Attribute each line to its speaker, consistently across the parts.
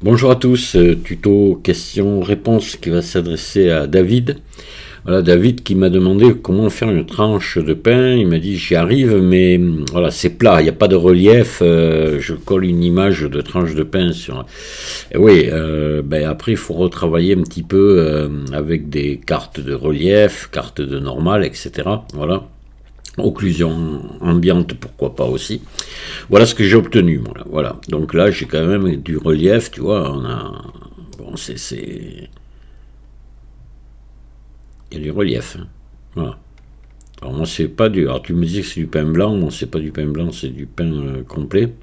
Speaker 1: Bonjour à tous, tuto question-réponse qui va s'adresser à David. Voilà, David qui m'a demandé comment faire une tranche de pain. Il m'a dit j'y arrive, mais voilà, c'est plat, il n'y a pas de relief. Je colle une image de tranche de pain sur. Et oui, après il faut retravailler un petit peu avec des cartes de relief, cartes de normal, etc. Voilà. Occlusion ambiante, pourquoi pas aussi. Voilà ce que j'ai obtenu. Voilà. Donc là, j'ai quand même du relief, tu vois. Bon, il y a du relief. Hein. Voilà. Alors moi, c'est pas du. Alors tu me dis que c'est du pain blanc. Moi, c'est pas du pain blanc, c'est du pain complet.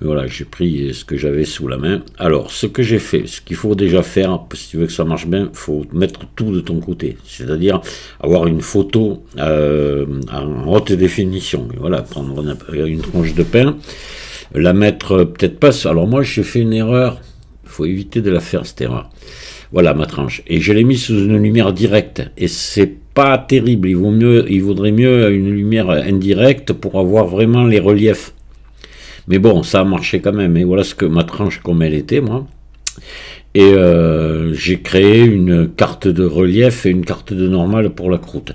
Speaker 1: Voilà, j'ai pris ce que j'avais sous la main. Alors, ce que j'ai fait, ce qu'il faut déjà faire, si tu veux que ça marche bien, il faut mettre tout de ton côté. C'est-à-dire avoir une photo en haute définition. Voilà, prendre une tranche de pain, la mettre peut-être pas. Alors moi, j'ai fait une erreur. Il faut éviter de la faire, cette erreur. Voilà ma tranche. Et je l'ai mis sous une lumière directe. Et c'est pas terrible. Il vaudrait mieux une lumière indirecte pour avoir vraiment les reliefs. Mais bon, ça a marché quand même. Et voilà ce que ma tranche comme elle était, moi. Et j'ai créé une carte de relief et une carte de normale pour la croûte.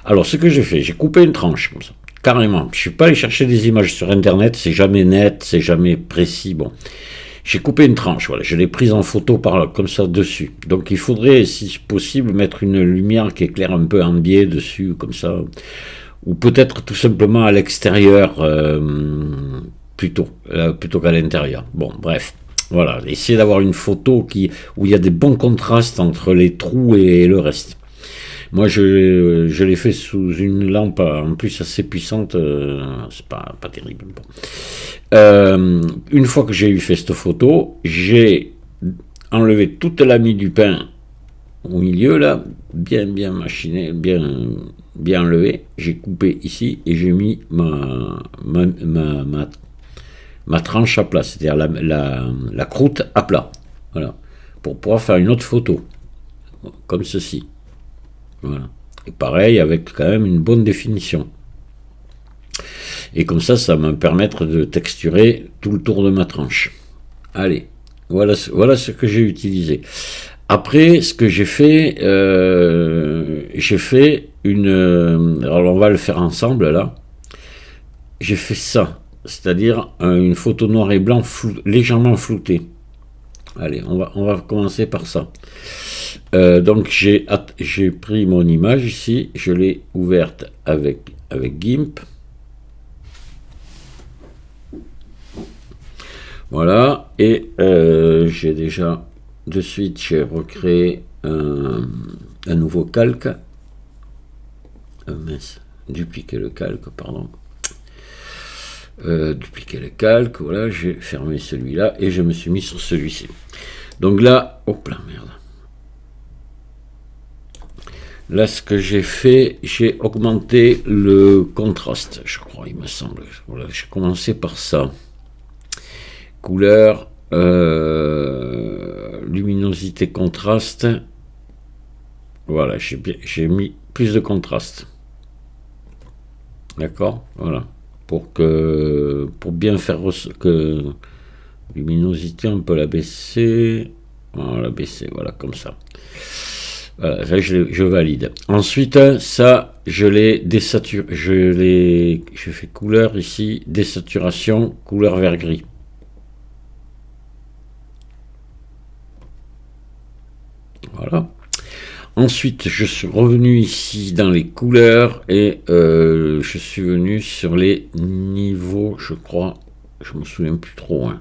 Speaker 1: Alors, ce que j'ai fait, j'ai coupé une tranche comme ça. Carrément. Je suis pas allé chercher des images sur Internet. C'est jamais net, c'est jamais précis. Bon. J'ai coupé une tranche, voilà, je l'ai prise en photo par là, comme ça dessus. Donc il faudrait, si possible, mettre une lumière qui éclaire un peu en biais dessus, comme ça. Ou peut-être tout simplement à l'extérieur, plutôt qu'à l'intérieur. Bon, bref. Voilà, essayez d'avoir une photo où il y a des bons contrastes entre les trous et le reste. Moi, je l'ai fait sous une lampe en plus assez puissante, c'est pas terrible. Bon. Une fois que j'ai eu fait cette photo, j'ai enlevé toute la mie du pain au milieu, là, bien machiné, bien enlevé. J'ai coupé ici et j'ai mis ma tranche à plat, c'est-à-dire la croûte à plat. Voilà. Pour pouvoir faire une autre photo, comme ceci. Voilà. Et pareil, avec quand même une bonne définition. Et comme ça va me permettre de texturer tout le tour de ma tranche. Allez, voilà ce que j'ai utilisé. Après, ce que j'ai fait une... alors on va le faire ensemble là. J'ai fait ça, c'est-à-dire une photo noir et blanc légèrement floutée. Allez, on va commencer par ça. Donc j'ai pris mon image ici, je l'ai ouverte avec GIMP. Voilà, et j'ai déjà de suite j'ai recréé un nouveau calque. Mince, dupliquer le calque, pardon. Dupliquer le calque, voilà, j'ai fermé celui-là et je me suis mis sur celui-ci. Donc là, hop là, merde. Là, ce que j'ai fait, j'ai augmenté le contraste, je crois, il me semble. Voilà, j'ai commencé par ça. Couleur, luminosité, contraste. Voilà, j'ai mis plus de contraste. D'accord, voilà. Pour bien faire que luminosité, on peut la baisser. On va la baisser, voilà, comme ça. Voilà, ça je valide. Ensuite, ça, je l'ai désaturé. Je fais couleur ici, désaturation, couleur vert gris. Voilà. Ensuite, je suis revenu ici dans les couleurs et je suis venu sur les niveaux, je crois. Je me souviens plus trop. Hein.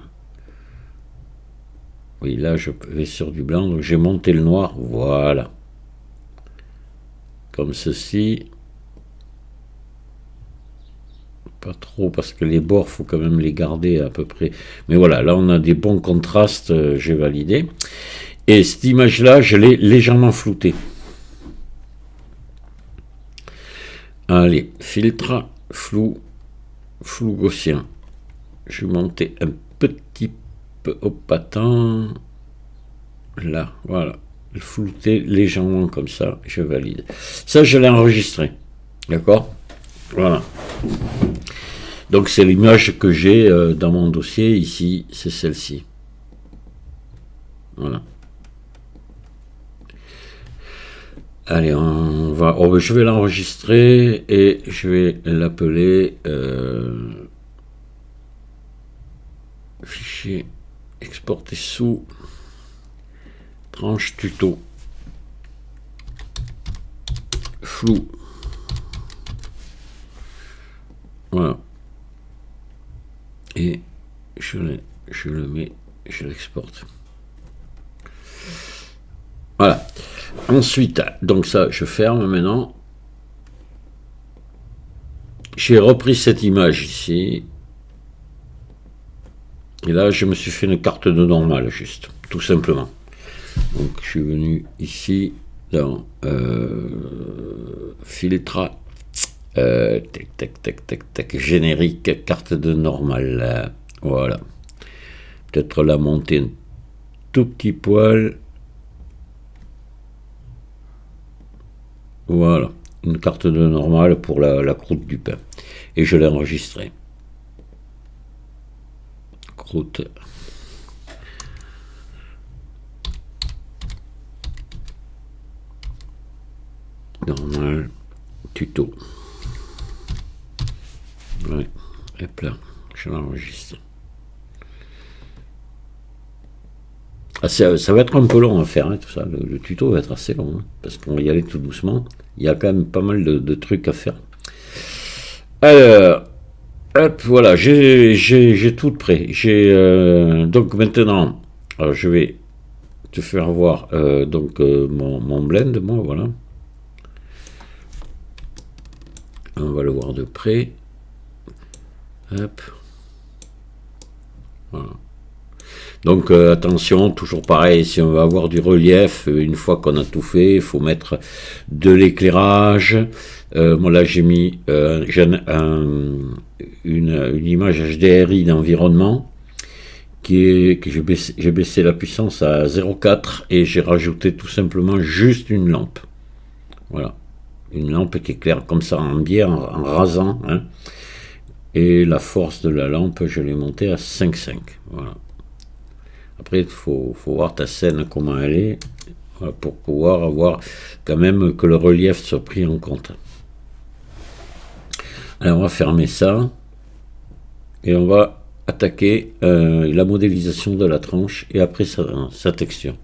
Speaker 1: Oui, là, je vais sur du blanc, donc j'ai monté le noir. Voilà. Comme ceci. Pas trop, parce que les bords, faut quand même les garder à peu près. Mais voilà, là, on a des bons contrastes, j'ai validé. Et cette image-là, je l'ai légèrement floutée. Allez, filtre, flou gaussien. Je vais monter un petit peu au patin. Là, voilà. Flouter légèrement comme ça, je valide. Ça, je l'ai enregistré. D'accord ? Voilà. Donc, c'est l'image que j'ai dans mon dossier ici, c'est celle-ci. Voilà. Allez, on va. Oh, je vais l'enregistrer et je vais l'appeler fichier exporter sous tranche tuto flou. Voilà. Et je le mets, je l'exporte. Voilà. Ensuite, donc ça, je ferme maintenant. J'ai repris cette image ici. Et là, je me suis fait une carte de normale, juste, tout simplement. Donc, je suis venu ici, dans filtre, tac, tac, tac, tac, tac, générique, carte de normale. Voilà. Peut-être la monter un tout petit poil. Voilà, une carte de normale pour la croûte du pain. Et je l'ai enregistré. Croûte. Normal. Tuto. Ouais, hop là, je l'enregistre. Ah, ça va être un peu long à faire, hein, tout ça. Le tuto va être assez long, hein, parce qu'on va y aller tout doucement. Il y a quand même pas mal de trucs à faire. Alors, hop, voilà, j'ai tout prêt. Donc maintenant, alors je vais te faire voir mon blend, moi, voilà. On va le voir de près. Hop. Voilà. Donc attention, toujours pareil, si on veut avoir du relief, une fois qu'on a tout fait, il faut mettre de l'éclairage. Moi là j'ai mis une image HDRI d'environnement que j'ai baissé la puissance à 0,4 et j'ai rajouté tout simplement juste une lampe. Voilà, une lampe qui éclaire comme ça en biais, en rasant. Hein. Et la force de la lampe, je l'ai montée à 5,5. Voilà. Après, il faut voir ta scène, comment elle est, voilà, pour pouvoir avoir quand même que le relief soit pris en compte. Alors, on va fermer ça. Et on va attaquer la modélisation de la tranche et après sa texture.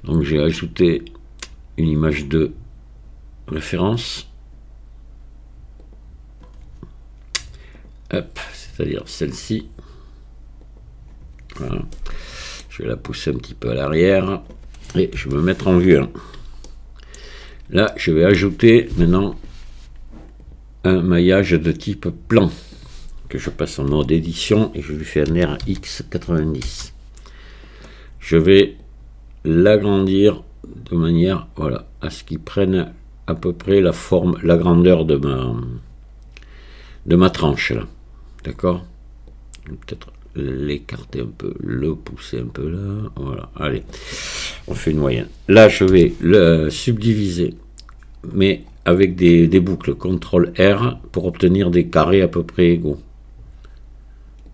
Speaker 1: Donc, j'ai ajouté une image de référence. Hop, c'est-à-dire celle-ci. Voilà. Je vais la pousser un petit peu à l'arrière et je vais me mettre en vue 1. Là, je vais ajouter maintenant un maillage de type plan que je passe en mode édition et je lui fais un RX90. Je vais l'agrandir de manière, voilà, à ce qu'il prenne à peu près la forme, la grandeur de ma tranche là. D'accord? Peut-être l'écarter un peu, le pousser un peu là. Voilà, allez, on fait une moyenne. Là, je vais le subdiviser, mais avec des boucles CTRL-R pour obtenir des carrés à peu près égaux.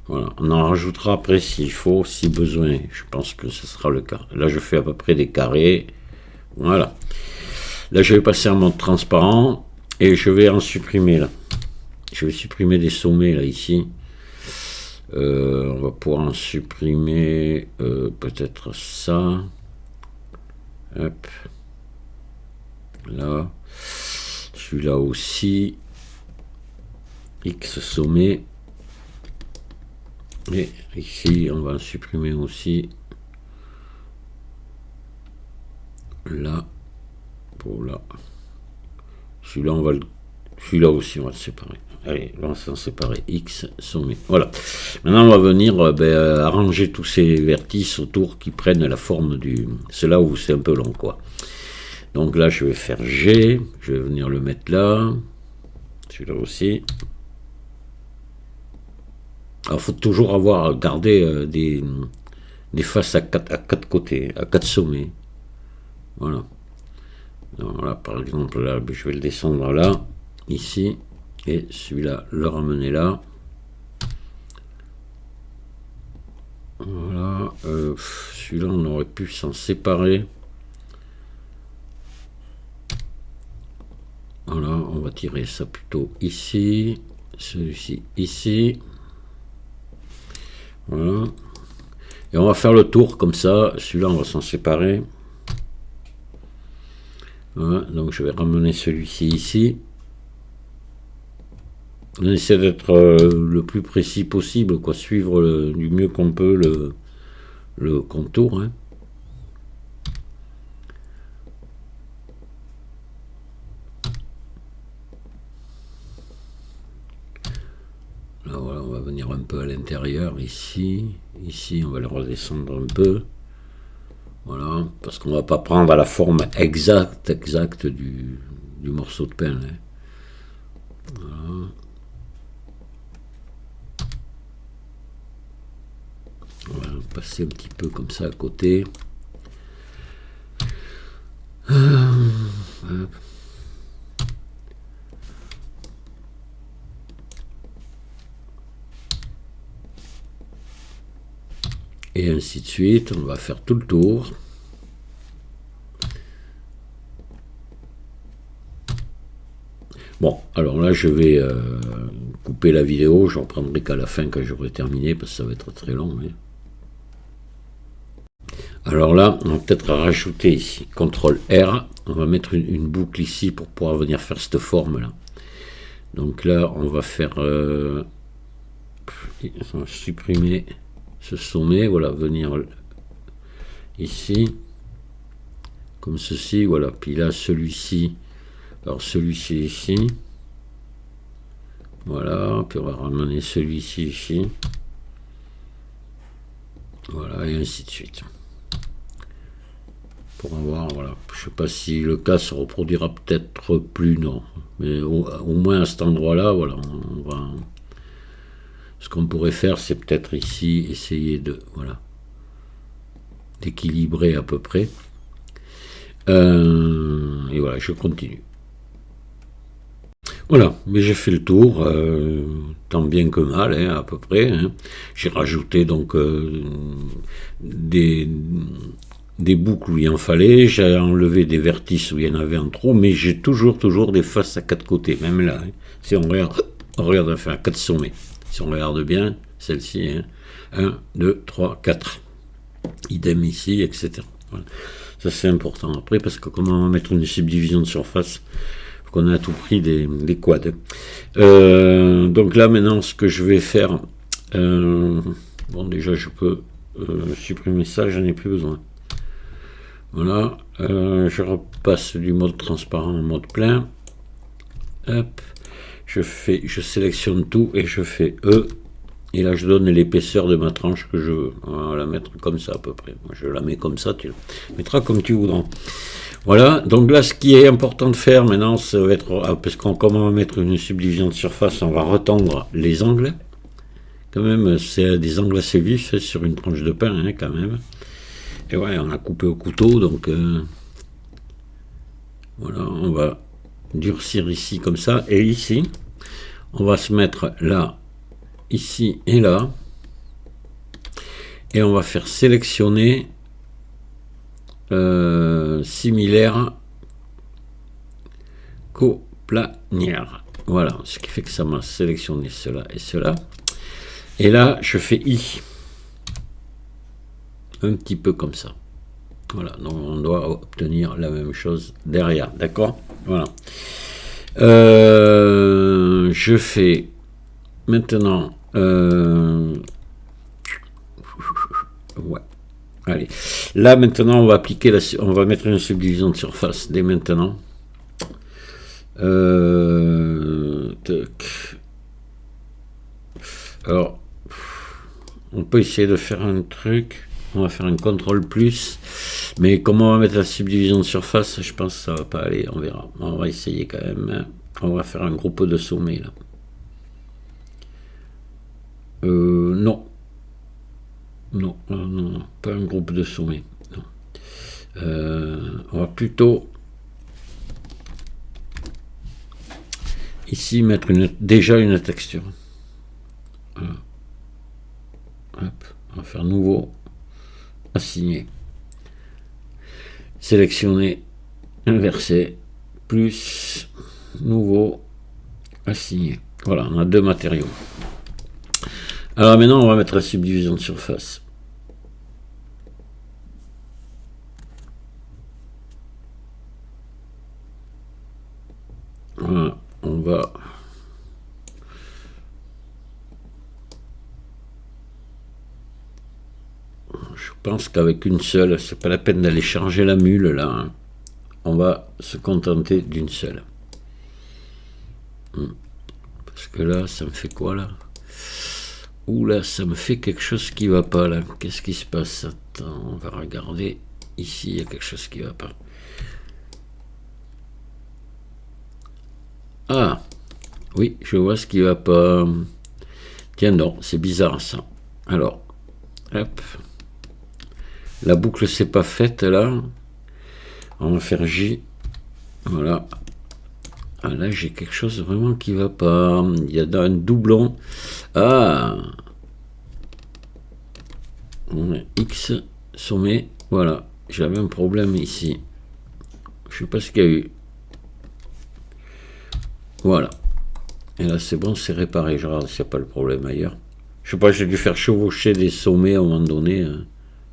Speaker 1: Voilà, on en rajoutera après s'il faut, si besoin. Je pense que ce sera le cas. Là, je fais à peu près des carrés. Voilà. Là, je vais passer en mode transparent et je vais en supprimer là. Je vais supprimer des sommets là, ici. On va pouvoir en supprimer peut-être ça. Hop. Là. Celui-là aussi. X sommet. Et ici, on va en supprimer aussi. Là. Pour là. Celui-là aussi, on va le séparer. Allez, on va s'en séparer. X, sommet. Voilà. Maintenant, on va venir arranger tous ces vertices autour qui prennent la forme du... C'est là où c'est un peu long, quoi. Donc là, je vais faire G. Je vais venir le mettre là. Celui-là aussi. Alors, il faut toujours garder des faces à quatre côtés, à 4 sommets. Voilà. Alors là, par exemple, là, je vais le descendre là, ici. et celui-là le ramener là. Voilà, celui-là on aurait pu s'en séparer. Voilà, on va tirer ça plutôt ici, celui-ci ici. Voilà. Et on va faire le tour comme ça. Celui-là, on va s'en séparer. Voilà, donc je vais ramener celui-ci ici. On essaie d'être le plus précis possible, quoi, suivre du mieux qu'on peut le contour. Hein. Là, voilà, on va venir un peu à l'intérieur ici. Ici, on va le redescendre un peu. Voilà, parce qu'on va pas prendre la forme exacte du morceau de pain. Hein. Voilà. On va passer un petit peu comme ça à côté. Et ainsi de suite, on va faire tout le tour. Bon, alors là, je vais couper la vidéo. J'en prendrai qu'à la fin quand j'aurai terminé, parce que ça va être très long. Hein. Alors là, on va peut-être rajouter ici, CTRL R. On va mettre une boucle ici pour pouvoir venir faire cette forme-là. Donc là, on va faire... on va supprimer ce sommet. Voilà, venir ici. Comme ceci, voilà. Puis là, celui-ci... Alors celui-ci ici, voilà, puis on va ramener celui-ci ici, voilà, et ainsi de suite. Pour avoir, voilà, je sais pas si le cas se reproduira peut-être plus, non, mais au moins à cet endroit-là, voilà, on va. Ce qu'on pourrait faire, c'est peut-être ici essayer de, voilà, d'équilibrer à peu près. Et voilà, je continue. Voilà, mais j'ai fait le tour, tant bien que mal, hein, à peu près. Hein. J'ai rajouté donc des boucles où il en fallait, j'ai enlevé des vertices où il y en avait en trop, mais j'ai toujours des faces à quatre côtés, même là. Hein. Si on regarde enfin quatre sommets. Si on regarde bien, celle-ci, hein, 1, 2, 3, 4. Idem ici, etc. Voilà. Ça c'est important après, parce que comment on va mettre une subdivision de surface, qu'on a à tout prix des quads. Donc là maintenant ce que je vais faire, bon déjà je peux supprimer ça, j'en ai plus besoin. Voilà, je repasse du mode transparent en mode plein. Hop, je sélectionne tout et je fais E. Et là je donne l'épaisseur de ma tranche que je veux. On va la mettre comme ça à peu près. Moi je la mets comme ça, tu la mettras comme tu voudras. Voilà, donc là ce qui est important de faire maintenant, ça va être, parce qu'on va mettre une subdivision de surface, on va retendre les angles. Quand même, c'est des angles assez vifs sur une tranche de pain, hein, quand même. Et ouais, on a coupé au couteau, donc voilà, on va durcir ici comme ça. Et ici, on va se mettre là, ici et là. Et on va faire sélectionner similaire coplanière. Voilà, ce qui fait que ça m'a sélectionné cela et cela. Et là, je fais I. Un petit peu comme ça. Voilà, donc on doit obtenir la même chose derrière. D'accord? Voilà. Je fais maintenant... ouais. Allez, là maintenant on va appliquer on va mettre une subdivision de surface dès maintenant. Alors, on peut essayer de faire un truc. On va faire un CTRL plus, mais comment on va mettre la subdivision de surface, je pense que ça va pas aller. On verra. On va essayer quand même. On va faire un groupe de sommets là. Non. Non, pas un groupe de sommets. On va plutôt ici mettre déjà une texture. Voilà. Hop, on va faire nouveau, assigner, sélectionner, inverser, plus, nouveau, assigner. Voilà, on a deux matériaux. Alors maintenant, on va mettre la subdivision de surface. Voilà, on va... Je pense qu'avec une seule, c'est pas la peine d'aller charger la mule là. Hein. On va se contenter d'une seule. Parce que là, ça me fait quoi là? Oula, ça me fait quelque chose qui va pas là. Qu'est-ce qui se passe? Attends, on va regarder. Ici, il y a quelque chose qui va pas. Ah, oui, je vois ce qui va pas. Tiens, non, c'est bizarre ça. Alors, hop. La boucle s'est pas faite là. On va faire J. Voilà. Ah, là, j'ai quelque chose vraiment qui va pas. Il y a un doublon. Ah. X, sommet. Voilà. J'avais un problème ici. Je sais pas ce qu'il y a eu. Voilà. Et là, c'est bon, c'est réparé. Je regarde s'il n'y a pas le problème ailleurs. Je sais pas, j'ai dû faire chevaucher des sommets à un moment donné.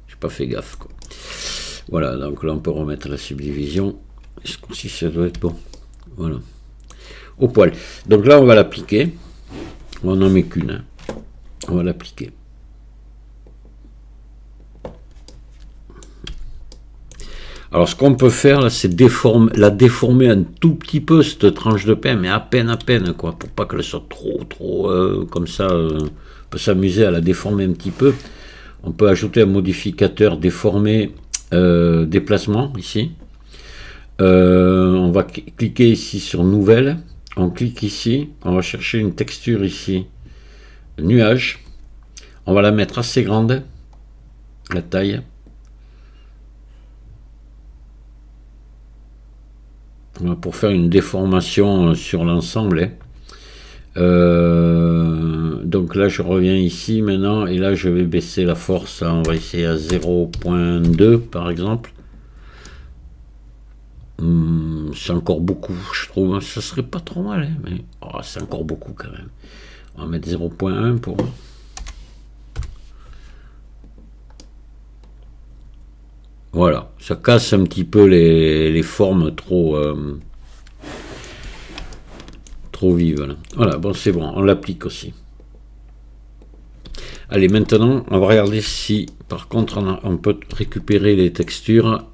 Speaker 1: J'ai pas fait gaffe, quoi. Voilà, donc là, on peut remettre la subdivision. Est-ce que si ça doit être bon? Voilà. Au poil. Donc là, on va l'appliquer. On n'en met qu'une. Hein. On va l'appliquer. Alors, ce qu'on peut faire, là, c'est la déformer un tout petit peu, cette tranche de pain, mais à peine, quoi, pour pas qu'elle soit trop, comme ça, on peut s'amuser à la déformer un petit peu. On peut ajouter un modificateur déformer déplacement, ici. On va cliquer ici sur Nouvelle. On clique ici. On va chercher une texture ici. Nuage. On va la mettre assez grande. La taille. Pour faire une déformation sur l'ensemble. Donc là, je reviens ici maintenant. Et là, je vais baisser la force. On va essayer à 0.2 par exemple. C'est encore beaucoup, je trouve. Ça serait pas trop mal, hein, mais oh, c'est encore beaucoup quand même. On va mettre 0.1 pour... Voilà, ça casse un petit peu les formes trop vives. Là. Voilà, bon, c'est bon, on l'applique aussi. Allez, maintenant, on va regarder si, par contre, on peut récupérer les textures.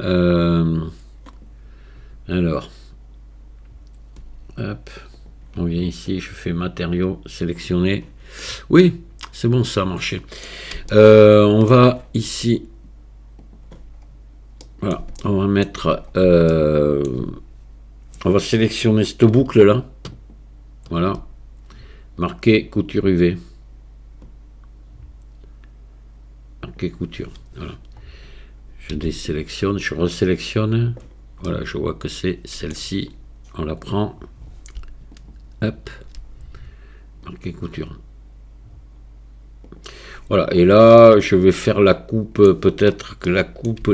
Speaker 1: Alors, hop, on vient ici, je fais matériaux, sélectionner. Oui, c'est bon, ça a marché. On va ici, voilà, on va mettre, on va sélectionner cette boucle là, voilà, marquer couture UV, marquer couture, voilà. Je désélectionne, je resélectionne. Voilà, je vois que c'est celle-ci. On la prend. Hop. Marquer couture. Voilà. Et là, je vais faire la coupe. Peut-être que la coupe,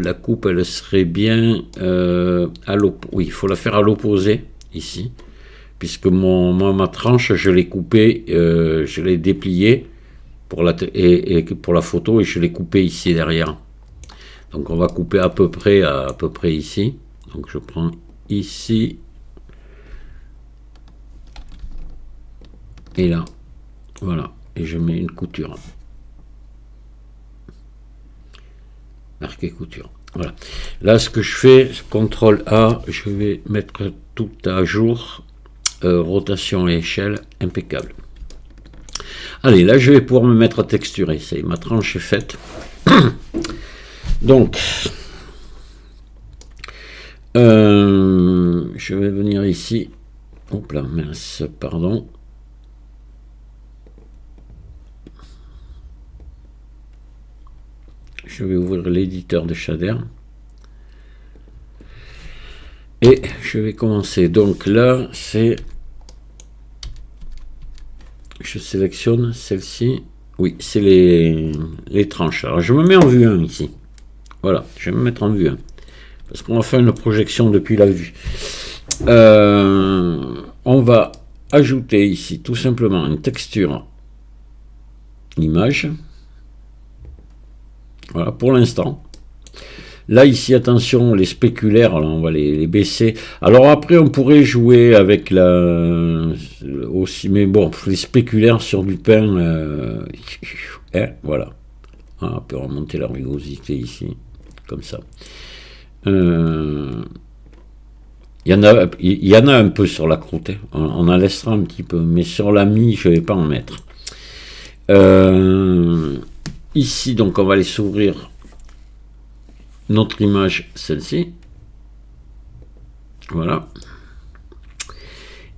Speaker 1: elle serait bien à l'opposé. Oui, il faut la faire à l'opposé, ici. Puisque ma tranche, je l'ai coupée, je l'ai dépliée pour pour la photo et je l'ai coupée ici derrière. Donc on va couper à peu près ici. Donc je prends ici et là, voilà, et je mets une couture. Marquer couture. Voilà. Là, ce que je fais, CTRL A, je vais mettre tout à jour, rotation et échelle, impeccable. Allez, là, je vais pouvoir me mettre à texturer. Ça y est, ma tranche est faite. Donc, je vais venir ici. Hop là, mince, pardon. Je vais ouvrir l'éditeur de shader. Et je vais commencer. Donc là, c'est je sélectionne celle-ci. Oui, c'est les tranches. Alors je me mets en vue 1 ici. Voilà, je vais me mettre en vue 1. Parce qu'on va faire une projection depuis la vue. On va ajouter ici tout simplement une texture image. Voilà, pour l'instant. Là, ici, attention, les spéculaires, là, on va les baisser. Alors après, on pourrait jouer avec la... aussi, mais bon, les spéculaires sur du pain, voilà. Ah, on peut remonter la rugosité ici, comme ça. Il y en a un peu sur la croûte, hein. On en laissera un petit peu, mais sur la mie, je ne vais pas en mettre. Ici, donc, on va aller s'ouvrir notre image, celle-ci. Voilà.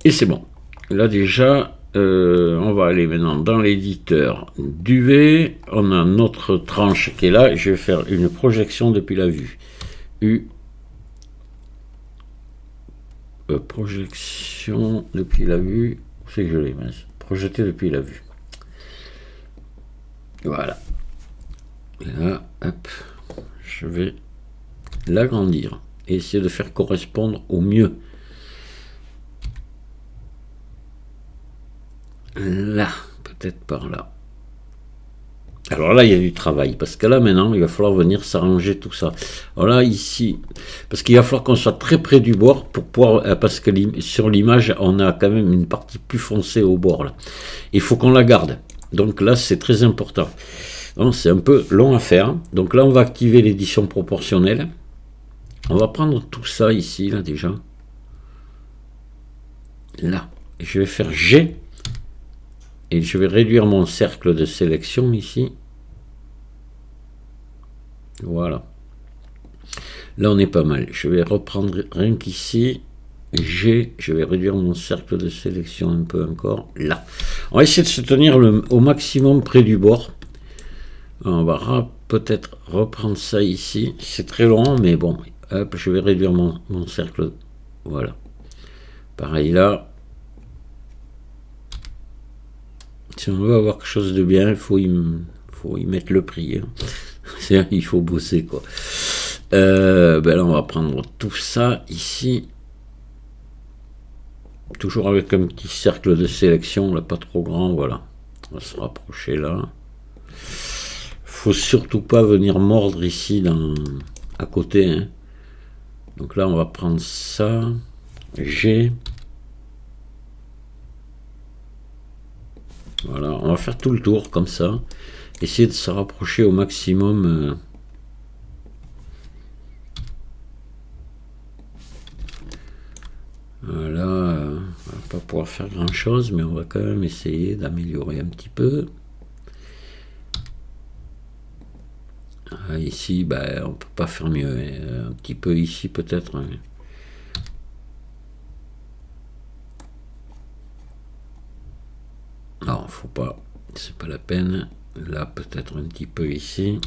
Speaker 1: Et c'est bon. Là, déjà, on va aller maintenant dans l'éditeur d'UV. On a notre tranche qui est là. Je vais faire une projection depuis la vue. Projection depuis la vue. C'est que je l'ai, projeté depuis la vue. Voilà. Et là, hop, je vais l'agrandir et essayer de faire correspondre au mieux. Là, peut-être par là. Alors là, il y a du travail, parce que là, maintenant, il va falloir venir s'arranger tout ça. Alors là, ici, parce qu'il va falloir qu'on soit très près du bord, pour pouvoir, parce que sur l'image, on a quand même une partie plus foncée au bord, là. Il faut qu'on la garde. Donc là, c'est très important. C'est un peu long à faire. Donc là, on va activer l'édition proportionnelle. On va prendre tout ça ici, là, déjà. Là. Et je vais faire G. Et je vais réduire mon cercle de sélection ici. Voilà. Là, on est pas mal. Je vais reprendre rien qu'ici. G, je vais réduire mon cercle de sélection un peu encore. Là. On va essayer de se tenir au maximum près du bord. On va peut-être reprendre ça ici. C'est très long, mais bon. Hop, je vais réduire mon cercle. Voilà. Pareil là. Si on veut avoir quelque chose de bien, il faut y mettre le prix. Hein. Il faut bosser, quoi. Ben là, on va prendre tout ça ici. Toujours avec un petit cercle de sélection, là, pas trop grand, voilà. On va se rapprocher là. Faut surtout pas venir mordre ici à côté. Hein. Donc là, on va prendre ça. G. Voilà, on va faire tout le tour comme ça. Essayer de se rapprocher au maximum. Voilà, on va pas pouvoir faire grand chose, mais on va quand même essayer d'améliorer un petit peu. Ici, ben, on peut pas faire mieux. Un petit peu ici peut-être. Hein. Non, faut pas. C'est pas la peine. Là, peut-être un petit peu ici.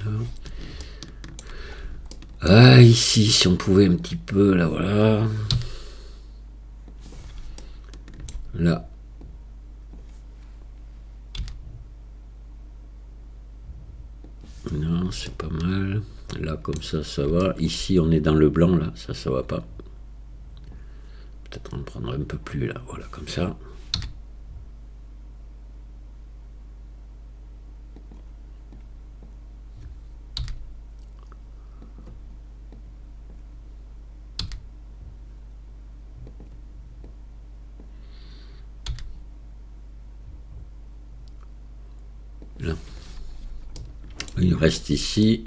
Speaker 1: Là. Ah, ici, si on pouvait un petit peu, là, voilà. Là. Non, c'est pas mal. Là, comme ça va. Ici, on est dans le blanc, là. Ça va pas. Peut-être en prendre un peu plus, là. Voilà, comme ça. Là. Il reste ici.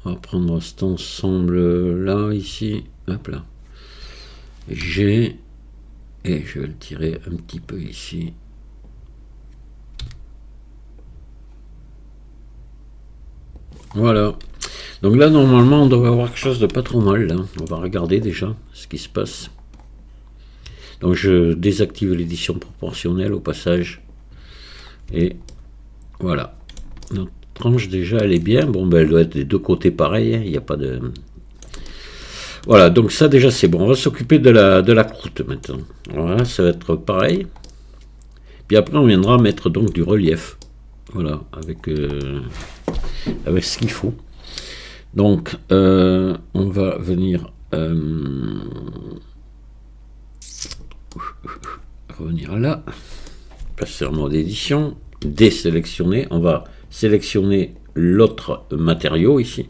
Speaker 1: On va prendre cet ensemble là, ici. Hop là. G. Et je vais le tirer un petit peu ici. Voilà. Donc là, normalement, on doit avoir quelque chose de pas trop mal. Là. On va regarder déjà ce qui se passe. Donc je désactive l'édition proportionnelle au passage. Et voilà. Notre tranche déjà, elle est bien. Bon, ben, elle doit être des deux côtés pareil. Il n'y a pas de... Voilà, donc ça déjà c'est bon. On va s'occuper de la croûte maintenant. Voilà, ça va être pareil. Puis après on viendra mettre donc du relief. Voilà, avec ce qu'il faut. Donc on va venir revenir là. Passer en mode édition. Désélectionner. On va sélectionner l'autre matériau ici.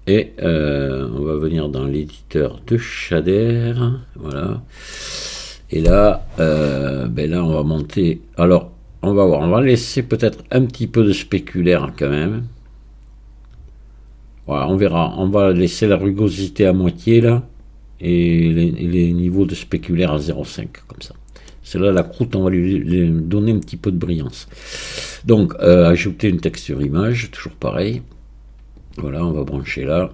Speaker 1: Et on va venir dans l'éditeur de shader, voilà. Et là, là on va monter. Alors, on va voir, on va laisser peut-être un petit peu de spéculaire quand même. Voilà, on verra. On va laisser la rugosité à moitié là, et les niveaux de spéculaire à 0,5 comme ça. C'est là la croûte, on va lui donner un petit peu de brillance. Donc, ajouter une texture image, toujours pareil. Voilà, on va brancher là.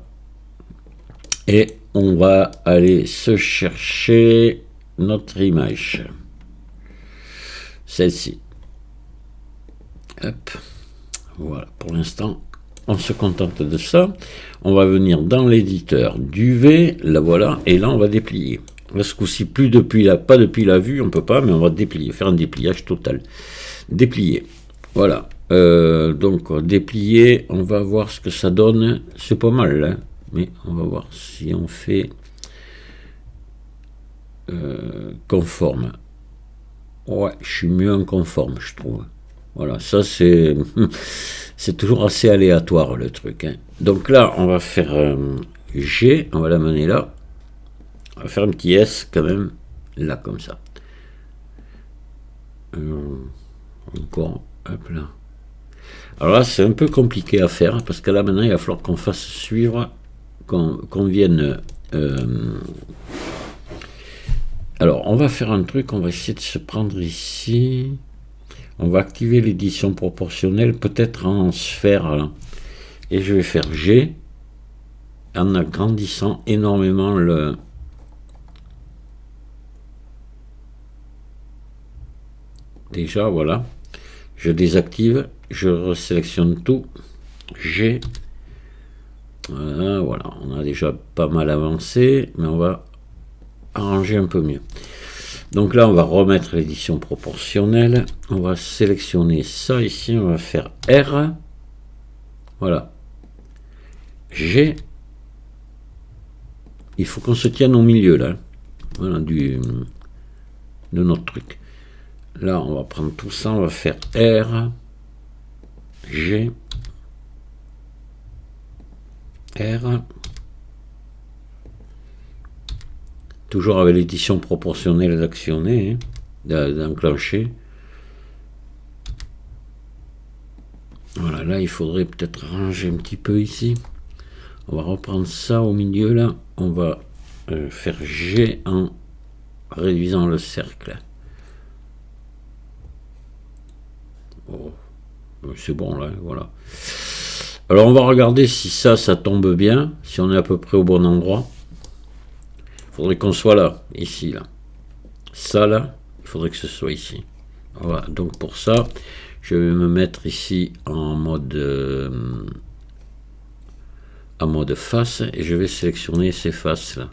Speaker 1: Et on va aller se chercher notre image. Celle-ci. Hop. Voilà, pour l'instant, on se contente de ça. On va venir dans l'éditeur d'UV, la voilà, et là on va déplier. Là, ce coup-ci, pas depuis la vue, on peut pas, mais on va déplier, faire un dépliage total. Déplier. Voilà. Donc déplier, on va voir ce que ça donne. C'est pas mal, hein, mais on va voir si on fait conforme. Ouais, je suis mieux en conforme, je trouve. Voilà, ça c'est c'est toujours assez aléatoire le truc, hein. Donc là, on va faire G, on va l'amener là. On va faire un petit S quand même, là comme ça. Encore, hop là. Alors là, c'est un peu compliqué à faire, parce que là, maintenant, il va falloir qu'on fasse suivre, qu'on vienne... Alors, on va faire un truc, on va essayer de se prendre ici. On va activer l'édition proportionnelle, peut-être en sphère, là. Et je vais faire G, en agrandissant énormément le... Déjà, voilà. Je désactive. Je resélectionne tout. G. Voilà, on a déjà pas mal avancé, mais on va arranger un peu mieux. Donc là, on va remettre l'édition proportionnelle. On va sélectionner ça ici. On va faire R. Voilà. G. Il faut qu'on se tienne au milieu, là. Voilà, de notre truc. Là, on va prendre tout ça. On va faire R. G. R. Toujours avec l'édition proportionnelle d'actionner, hein, d'enclencher. Voilà, là il faudrait peut-être ranger un petit peu ici. On va reprendre ça au milieu là. On va faire G en réduisant le cercle. Oh, c'est bon là, voilà. Alors on va regarder si ça tombe bien, si on est à peu près au bon endroit. Il faudrait qu'on soit là, ici, là. Ça, là, il faudrait que ce soit ici. Voilà, donc pour ça, je vais me mettre ici en mode face, et je vais sélectionner ces faces-là.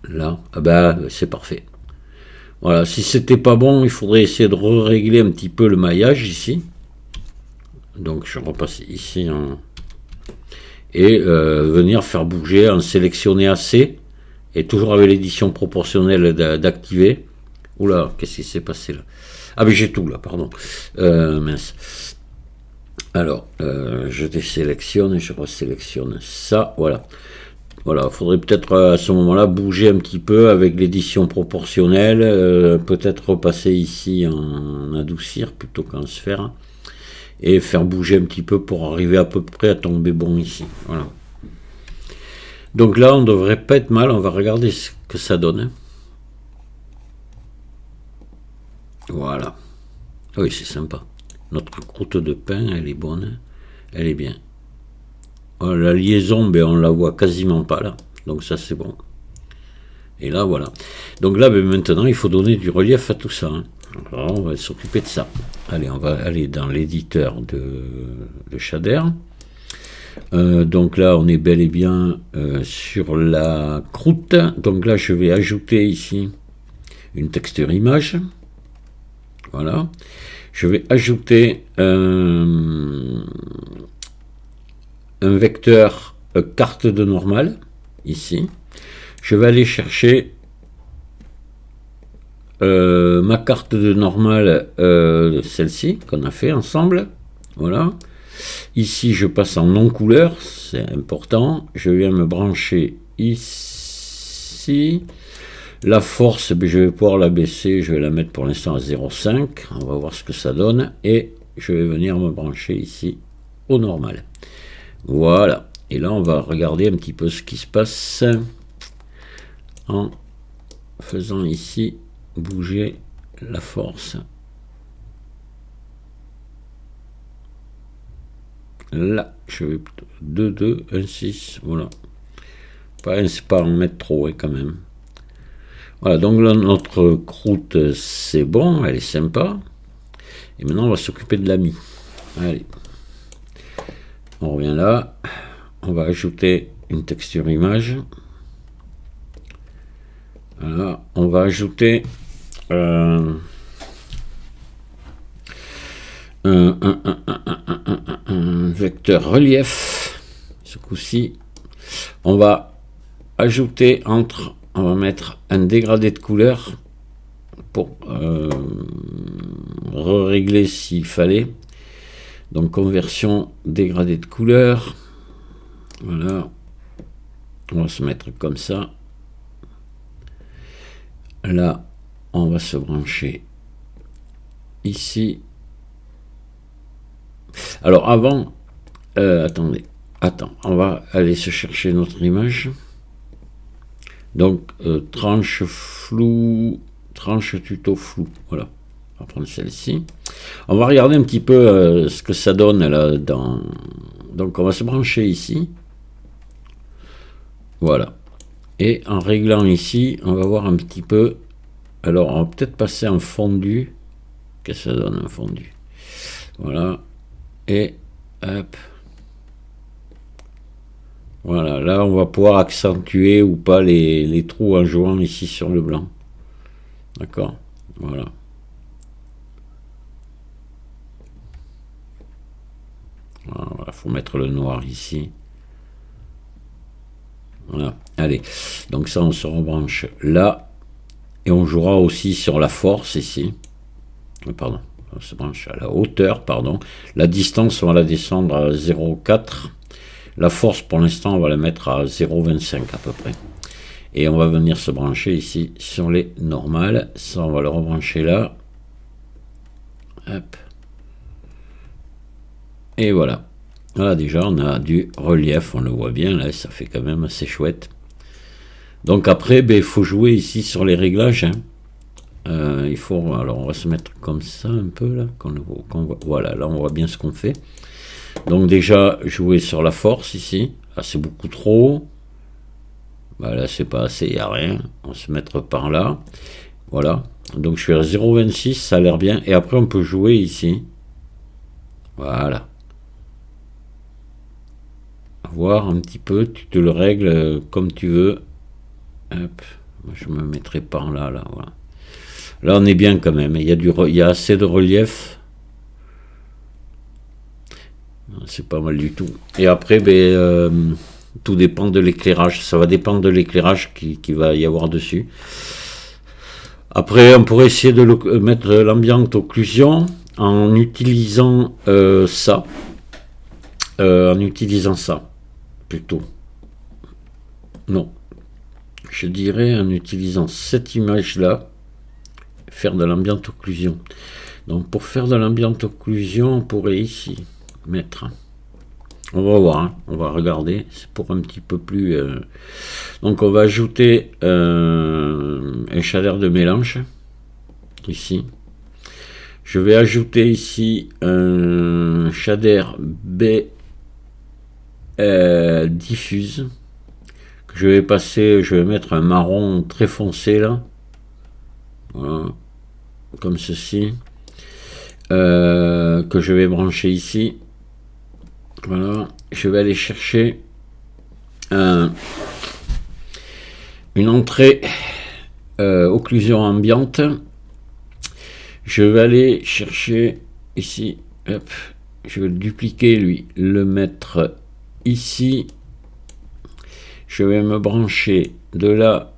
Speaker 1: Là, ah bah, c'est parfait. Voilà, si c'était pas bon, il faudrait essayer de régler un petit peu le maillage ici. Donc je repasse ici en... et venir faire bouger, en sélectionner assez, et toujours avec l'édition proportionnelle d'activer. Oula, qu'est-ce qui s'est passé là? Ah mais j'ai tout là, pardon. Mince. Alors, je désélectionne et je resélectionne ça, voilà. Voilà, il faudrait peut-être à ce moment-là bouger un petit peu avec l'édition proportionnelle, peut-être repasser ici en adoucir plutôt qu'en sphère, et faire bouger un petit peu pour arriver à peu près à tomber bon ici. Voilà. Donc là, on ne devrait pas être mal, on va regarder ce que ça donne. Voilà. Oui, c'est sympa. Notre croûte de pain, elle est bonne, elle est bien. La liaison, ben, on la voit quasiment pas là, donc ça c'est bon. Et là voilà. Donc là ben, maintenant il faut donner du relief à tout ça, hein. Alors, on va s'occuper de ça. Allez, on va aller dans l'éditeur de shader. Donc là, on est bel et bien sur la croûte. Donc là, je vais ajouter ici une texture image. Voilà. Je vais ajouter un vecteur carte de normale, ici. Je vais aller chercher ma carte de normale, celle-ci, qu'on a fait ensemble. Voilà. Ici, je passe en non-couleur, c'est important. Je viens me brancher ici. La force, je vais pouvoir la baisser, je vais la mettre pour l'instant à 0,5. On va voir ce que ça donne. Et je vais venir me brancher ici au normal. Voilà. Et là, on va regarder un petit peu ce qui se passe en faisant ici bouger la force. Là, je vais 2, 2, 1, 6, voilà. Pas en mettre trop, quand même. Voilà, donc là, notre croûte, c'est bon, elle est sympa. Et maintenant, on va s'occuper de la mie. Allez. On revient là. On va ajouter une texture image. Voilà, on va ajouter un vecteur relief. Ce coup-ci, on va ajouter on va mettre un dégradé de couleur pour régler s'il fallait. Donc conversion dégradé de couleur. Voilà. On va se mettre comme ça. Là, on va se brancher ici. Alors avant, attendez, on va aller se chercher notre image. Donc tranche flou, tranche tuto flou. Voilà, on va prendre celle-ci. On va regarder un petit peu ce que ça donne là dans. Donc on va se brancher ici. Voilà. Et en réglant ici, on va voir un petit peu. Alors on va peut-être passer en fondu. Qu'est-ce que ça donne un fondu? Voilà. Et hop. Voilà, là on va pouvoir accentuer ou pas les trous en jouant ici sur le blanc. D'accord, voilà. Voilà, faut mettre le noir ici. Voilà, allez. Donc ça on se rebranche là. Et on jouera aussi sur la force ici. Pardon, on se branche à la hauteur, pardon. La distance, on va la descendre à 0,4. La force, pour l'instant, on va la mettre à 0,25 à peu près. Et on va venir se brancher ici sur les normales. Ça, on va le rebrancher là. Hop. Et voilà. Voilà, déjà, on a du relief. On le voit bien, là, ça fait quand même assez chouette. Donc après, il faut jouer ici sur les réglages. Alors, on va se mettre comme ça un peu, là. Voilà, là, on voit bien ce qu'on fait. Donc déjà, jouer sur la force ici. Ah, c'est beaucoup trop. Bah, là, c'est pas assez, il n'y a rien. On va se mettre par là. Voilà. Donc je suis à 0,26, ça a l'air bien. Et après, on peut jouer ici. Voilà. Voir un petit peu, tu te le règles comme tu veux. Hop. Moi, je me mettrai par là, là, voilà. Là, on est bien quand même. Il y a assez de relief. C'est pas mal du tout. Et après, tout dépend de l'éclairage. Ça va dépendre de l'éclairage qui va y avoir dessus. Après, on pourrait essayer de mettre l'ambiance occlusion en utilisant ça. Plutôt. Non. Je dirais en utilisant cette image-là, faire de l'ambiance occlusion. Donc, pour faire de l'ambiance occlusion, on pourrait ici mettre. On va voir, hein, on va regarder. C'est pour un petit peu plus. Donc, on va ajouter un shader de mélange ici. Je vais ajouter ici un shader B diffuse que je vais passer. Je vais mettre un marron très foncé là. Voilà, comme ceci. Que je vais brancher ici. Voilà, je vais aller chercher une entrée occlusion ambiante. Je vais aller chercher ici, hop, je vais le dupliquer lui, le mettre ici. Je vais me brancher de là,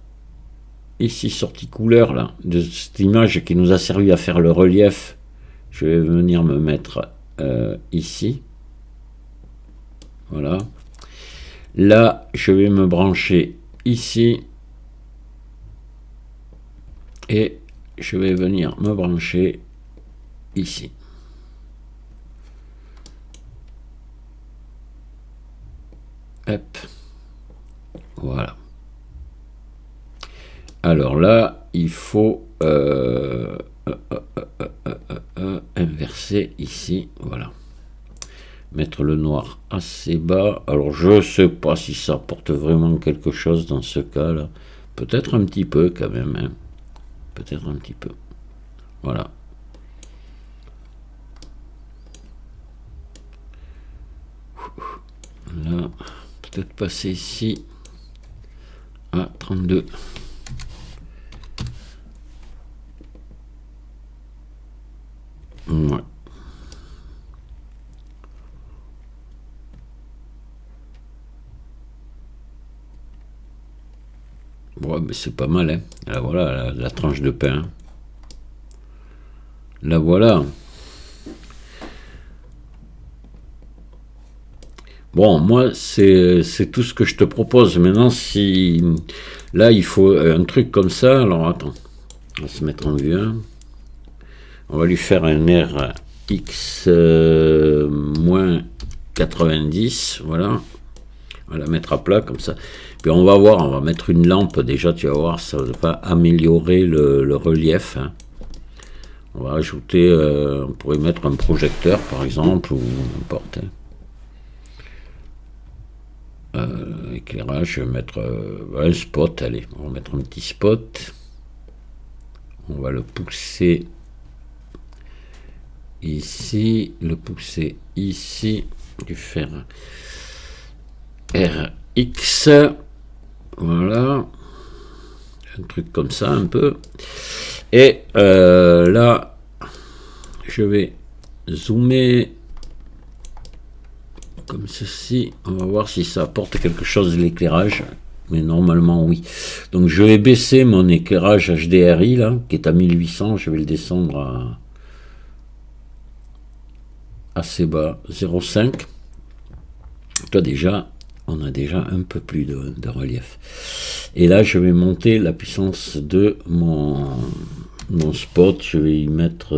Speaker 1: ici, sortie couleur, là, de cette image qui nous a servi à faire le relief. Je vais venir me mettre ici. Voilà. Là, je vais me brancher ici. Et je vais venir me brancher ici. Hop. Voilà. Alors là, il faut inverser ici. Voilà. Mettre le noir assez bas. Alors je sais pas si ça apporte vraiment quelque chose dans ce cas-là. Peut-être un petit peu quand même. Hein. Peut-être un petit peu. Voilà. Là, peut-être passer ici à 32. Ouais. Bon, mais c'est pas mal, hein. Là, voilà, la tranche de pain. Là, voilà. Bon, moi, c'est tout ce que je te propose. Maintenant, si... Là, il faut un truc comme ça. Alors, attends. On va se mettre en vue 1. On va lui faire un RX moins 90. Voilà. On va la mettre à plat, comme ça. Puis on va voir, on va mettre une lampe. Déjà, tu vas voir, ça va améliorer le relief. Hein. On va ajouter... on pourrait mettre un projecteur, par exemple, ou n'importe. Hein. Éclairage, je vais mettre un spot, allez, on va mettre un petit spot, on va le pousser ici, le pousser ici, du faire RX, voilà, un truc comme ça un peu, et là, je vais zoomer comme ceci, on va voir si ça apporte quelque chose de l'éclairage, mais normalement oui. Donc je vais baisser mon éclairage HDRI là, qui est à 1800, je vais le descendre à assez bas, 0,5. Toi déjà, on a déjà un peu plus de relief. Et là je vais monter la puissance de mon spot, je vais y mettre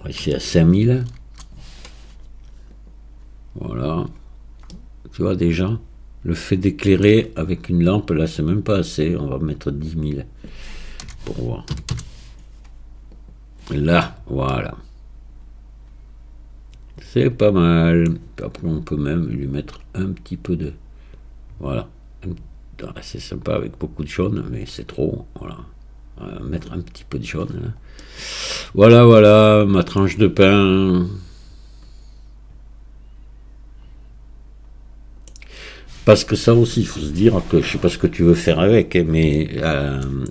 Speaker 1: ici à 5000. Voilà, tu vois déjà, le fait d'éclairer avec une lampe, là c'est même pas assez, on va mettre 10 000 pour voir. Là, voilà. C'est pas mal. Après on peut même lui mettre un petit peu de... Voilà. C'est sympa avec beaucoup de jaune, mais c'est trop. Voilà. On va mettre un petit peu de jaune. Là. Voilà, voilà, ma tranche de pain... Parce que ça aussi, il faut se dire que je sais pas ce que tu veux faire avec, mais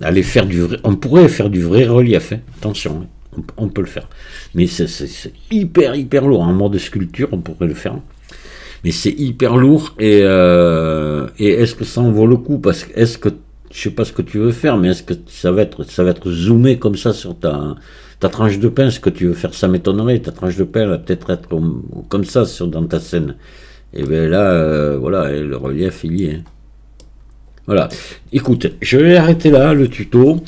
Speaker 1: aller faire du vrai, on pourrait faire du vrai relief, hein, attention, hein, on peut le faire. Mais c'est hyper lourd, en mode sculpture, on pourrait le faire. Mais c'est hyper lourd et est-ce que ça en vaut le coup? Parce que est-ce que je sais pas ce que tu veux faire, mais est-ce que ça va être zoomé comme ça sur ta tranche de pain? Ce que tu veux faire, ça m'étonnerait. Ta tranche de pain va peut-être être comme ça dans ta scène. Et bien là, voilà, le relief, il y est. Voilà. Écoute, je vais arrêter là le tuto.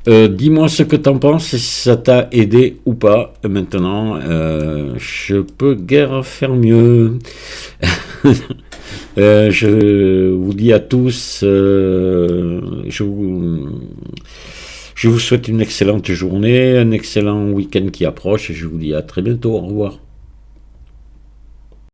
Speaker 1: Dis-moi ce que t'en penses, si ça t'a aidé ou pas. Maintenant, je peux guère faire mieux. Je vous dis à tous, je vous souhaite une excellente journée, un excellent week-end qui approche et je vous dis à très bientôt. Au revoir.